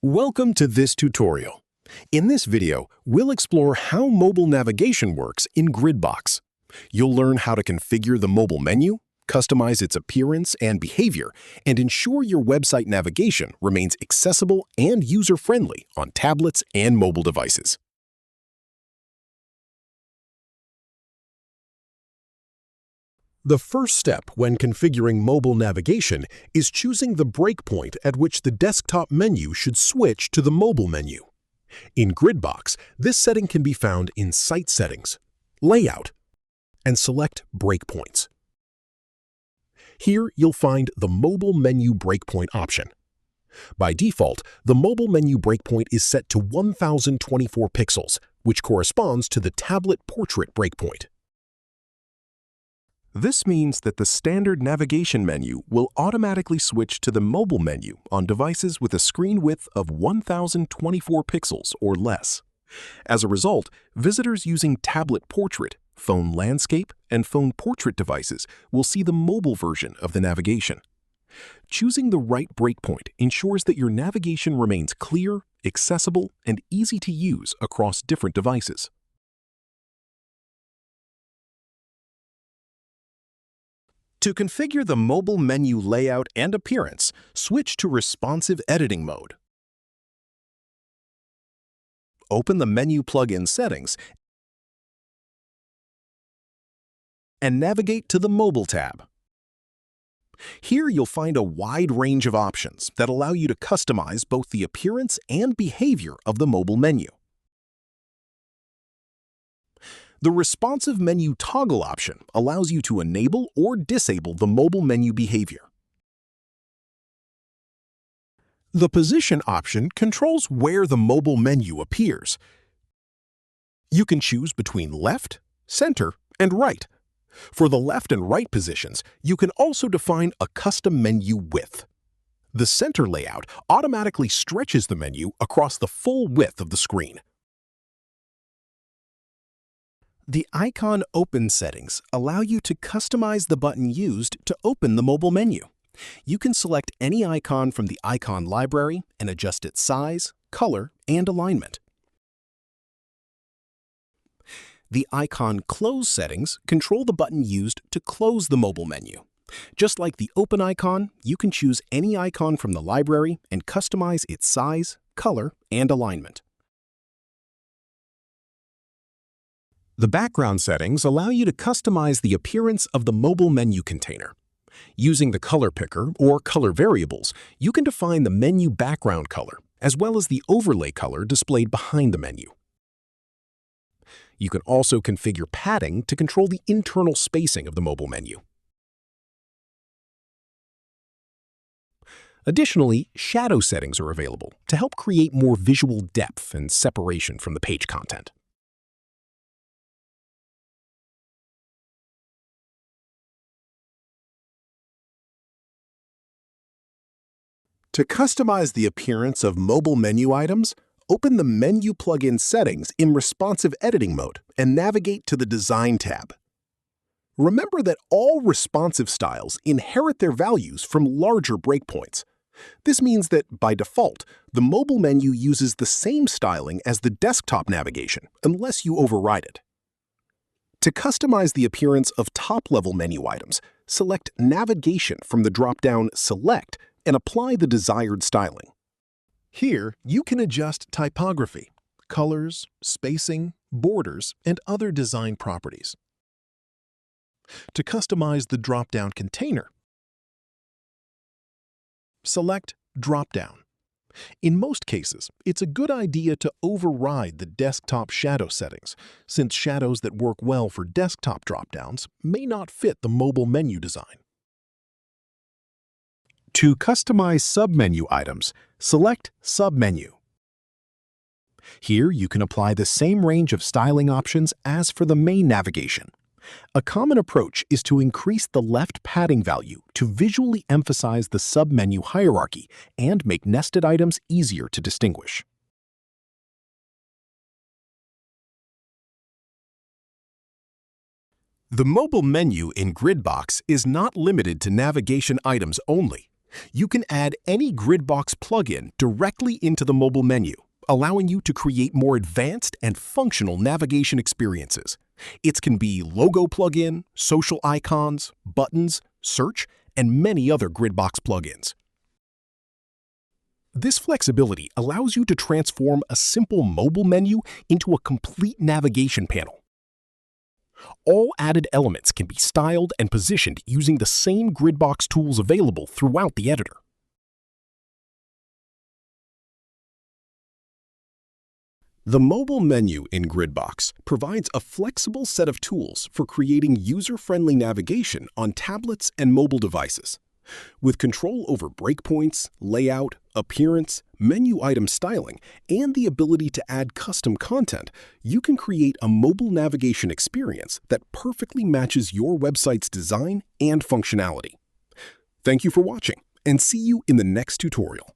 Welcome to this tutorial. In this video, we'll explore how mobile navigation works in Gridbox. You'll learn how to configure the mobile menu, customize its appearance and behavior, and ensure your website navigation remains accessible and user-friendly on tablets and mobile devices. The first step when configuring mobile navigation is choosing the breakpoint at which the desktop menu should switch to the mobile menu. In Gridbox, this setting can be found in Site Settings, Layout, and select Breakpoints. Here you'll find the Mobile Menu Breakpoint option. By default, the mobile menu breakpoint is set to 1024 pixels, which corresponds to the tablet portrait breakpoint. This means that the standard navigation menu will automatically switch to the mobile menu on devices with a screen width of 1024 pixels or less. As a result, visitors using tablet portrait, phone landscape, and phone portrait devices will see the mobile version of the navigation. Choosing the right breakpoint ensures that your navigation remains clear, accessible, and easy to use across different devices. To configure the mobile menu layout and appearance, switch to responsive editing mode. Open the menu plugin settings and navigate to the Mobile tab. Here you'll find a wide range of options that allow you to customize both the appearance and behavior of the mobile menu. The responsive menu toggle option allows you to enable or disable the mobile menu behavior. The position option controls where the mobile menu appears. You can choose between left, center, and right. For the left and right positions, you can also define a custom menu width. The center layout automatically stretches the menu across the full width of the screen. The Icon Open settings allow you to customize the button used to open the mobile menu. You can select any icon from the icon library and adjust its size, color, and alignment. The Icon Close settings control the button used to close the mobile menu. Just like the Open icon, you can choose any icon from the library and customize its size, color, and alignment. The background settings allow you to customize the appearance of the mobile menu container. Using the color picker or color variables, you can define the menu background color, as well as the overlay color displayed behind the menu. You can also configure padding to control the internal spacing of the mobile menu. Additionally, shadow settings are available to help create more visual depth and separation from the page content. To customize the appearance of mobile menu items, open the Menu plugin settings in responsive editing mode and navigate to the Design tab. Remember that all responsive styles inherit their values from larger breakpoints. This means that, by default, the mobile menu uses the same styling as the desktop navigation unless you override it. To customize the appearance of top-level menu items, select Navigation from the drop-down Select and apply the desired styling. Here, you can adjust typography, colors, spacing, borders, and other design properties. To customize the drop-down container, select Drop-down. In most cases, it's a good idea to override the desktop shadow settings, since shadows that work well for desktop drop-downs may not fit the mobile menu design. To customize submenu items, select Submenu. Here you can apply the same range of styling options as for the main navigation. A common approach is to increase the left padding value to visually emphasize the submenu hierarchy and make nested items easier to distinguish. The mobile menu in Gridbox is not limited to navigation items only. You can add any Gridbox plugin directly into the mobile menu, allowing you to create more advanced and functional navigation experiences. It can be logo plugin, social icons, buttons, search, and many other Gridbox plugins. This flexibility allows you to transform a simple mobile menu into a complete navigation panel. All added elements can be styled and positioned using the same Gridbox tools available throughout the editor. The mobile menu in Gridbox provides a flexible set of tools for creating user-friendly navigation on tablets and mobile devices. With control over breakpoints, layout, appearance, menu item styling, and the ability to add custom content, you can create a mobile navigation experience that perfectly matches your website's design and functionality. Thank you for watching, and see you in the next tutorial.